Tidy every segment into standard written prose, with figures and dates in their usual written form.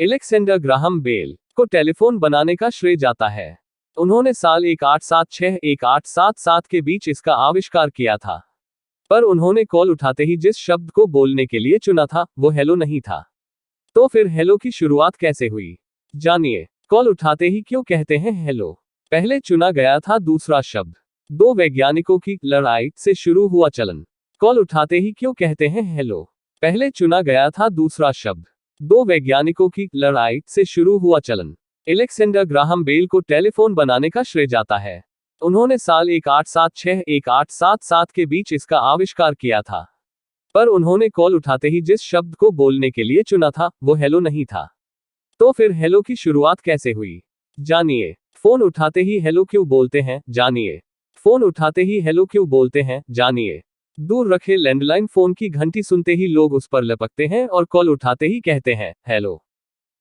Alexander Graham bell को telephone बनाने का श्रेय जाता है। उन्होंने साल 1876-1877 के बीच इसका आविष्कार किया था। पर उन्होंने कॉल उठाते ही जिस शब्द को बोलने के लिए चुना था वो हेलो नहीं था। तो फिर हेलो की शुरुआत कैसे हुई, जानिए। कॉल उठाते ही क्यों कहते हैं हेलो? पहले चुना गया था दूसरा शब्द। दो वैज्ञानिकों की लड़ाई से शुरू हुआ चलन। कॉल उठाते ही क्यों कहते हैं हेलो? पहले चुना गया था दूसरा शब्द। दो वैज्ञानिकों की लड़ाई से शुरू हुआ चलन। एलेक्जेंडर ग्राहम बेल को टेलीफोन बनाने का श्रेय जाता है। उन्होंने साल 1876-1877 के बीच इसका आविष्कार किया था। पर उन्होंने कॉल उठाते ही जिस शब्द को बोलने के लिए चुना था वो हेलो नहीं था। तो फिर हेलो की शुरुआत कैसे हुई, जानिए। फोन उठाते ही हेलो क्यों बोलते हैं, जानिए। फोन उठाते ही हेलो क्यों बोलते हैं, जानिए। दूर रखे लैंडलाइन फोन की घंटी सुनते ही लोग उस पर लपकते हैं और कॉल उठाते ही कहते हैं हेलो।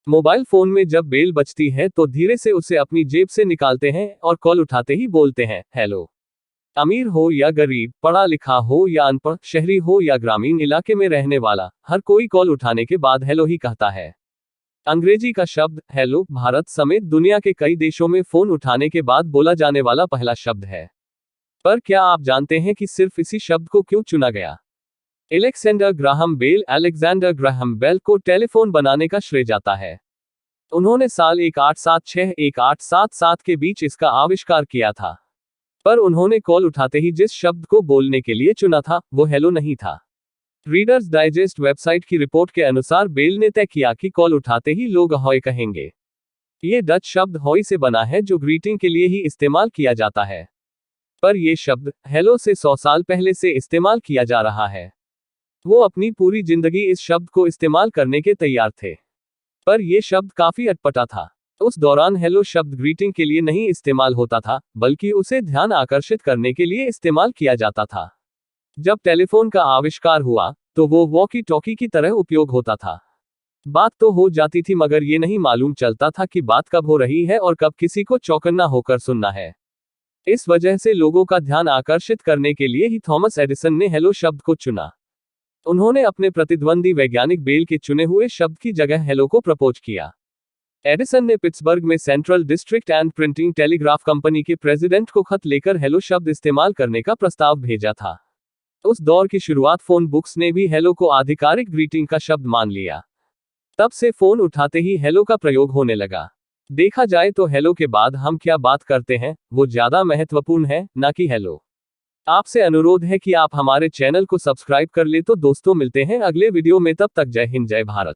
मोबाइल फोन में जब बेल बजती है तो धीरे से उसे अपनी जेब से निकालते हैं और कॉल उठाते ही बोलते हैं हेलो। अमीर हो या गरीब, पढ़ा लिखा हो या अनपढ़, शहरी हो या ग्रामीण इलाके में रहने वाला, हर कोई कॉल उठाने के बाद हेलो ही कहता है। अंग्रेजी का शब्द हेलो भारत समेत दुनिया के कई देशों में फोन उठाने के बाद बोला जाने वाला पहला शब्द है। पर क्या आप जानते हैं कि सिर्फ इसी शब्द को क्यों चुना गया? एलेक्जेंडर ग्राहम बेल को टेलीफोन बनाने का श्रेय जाता है। उन्होंने साल 1876-1877 के बीच इसका आविष्कार किया था। पर उन्होंने कॉल उठाते ही जिस शब्द को बोलने के लिए चुना था वो हेलो नहीं था। रीडर्स डाइजेस्ट वेबसाइट की रिपोर्ट के अनुसार बेल ने तय किया कि कॉल उठाते ही लोग अहोय कहेंगे। ये डच शब्द हॉय से बना है जो ग्रीटिंग के लिए ही इस्तेमाल किया जाता है। पर यह शब्द हेलो से 100 साल पहले से इस्तेमाल किया जा रहा है। वो अपनी पूरी जिंदगी इस शब्द को इस्तेमाल करने के तैयार थे। पर यह शब्द काफी अटपटा था। उस दौरान हेलो शब्द ग्रीटिंग के लिए नहीं इस्तेमाल होता था, बल्कि उसे ध्यान आकर्षित करने के लिए इस्तेमाल किया जाता था। जब टेलीफोन का आविष्कार हुआ तो वो वॉकी टॉकी की तरह उपयोग होता था। बात तो हो जाती थी मगर ये नहीं मालूम चलता था कि बात कब हो रही है और कब किसी को चौकन्ना होकर सुनना है। इस वजह से लोगों का ध्यान आकर्षित करने के लिए ही थॉमस एडिसन ने हेलो शब्द को चुना। उन्होंने अपने प्रतिद्वंदी वैज्ञानिक बेल के चुने हुए शब्द की जगह हेलो को प्रपोज किया। एडिसन ने पिट्सबर्ग में central district and printing telegraph company के प्रेसिडेंट को खत लेकर हेलो शब्द इस्तेमाल करने का प्रस्ताव भेजा था। उस दौर की शुरुआत फोन बुक्स ने भी हेलो को आधिकारिक ग्रीटिंग का शब्द मान लिया। तब से फोन उठाते ही हेलो का प्रयोग होने लगा। देखा जाए तो हेलो के बाद हम क्या बात करते हैं वो ज्यादा महत्वपूर्ण है, ना कि हेलो। आपसे अनुरोध है कि आप हमारे चैनल को सब्सक्राइब कर ले। तो दोस्तों मिलते हैं अगले वीडियो में, तब तक जय हिंद जय भारत।